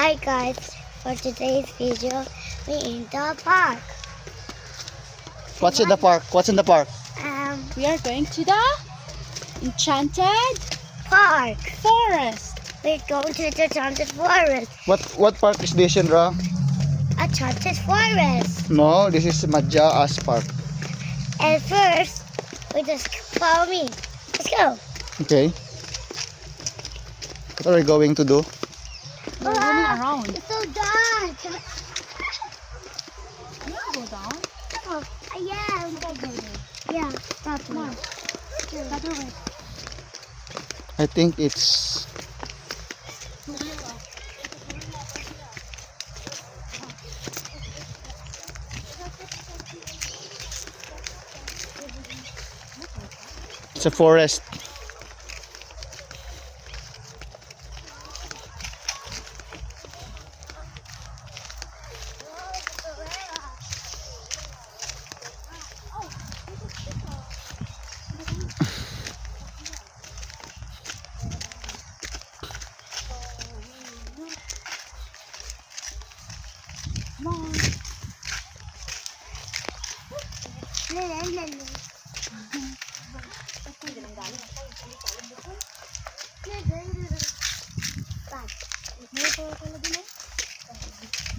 Hi guys, for today's video, we in the park. What's in the park? What's in the park? We are going to the Enchanted Park. Forest. We're going to the Enchanted Forest. What park is this, Shendra? Enchanted Forest. No, this is Madja As Park. And first, we just follow me. Let's go. Okay. What are we going to do? We're running around. It's so dark. You want to go down? Oh, yeah. Yeah, that one. Other way. I think it's a forest.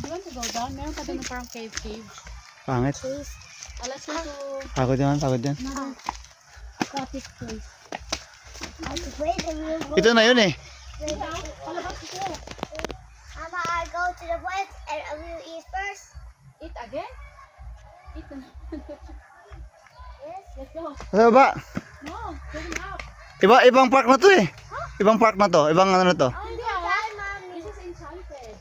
You want to go down? Meron pa din yung parang cave. Pangit. Let's go to Pagod yan, pagod yan. another aquatic place. Ito na yun eh. Mama, I go to the west and I will eat first. Eat again? Eat na. Yes. Let's go. Sa baba. No, going up. Ibang park na to eh. Ibang park na to. Ibang ano na to. Oh, hindi Bye, ah. Mommy. This is Enchanted.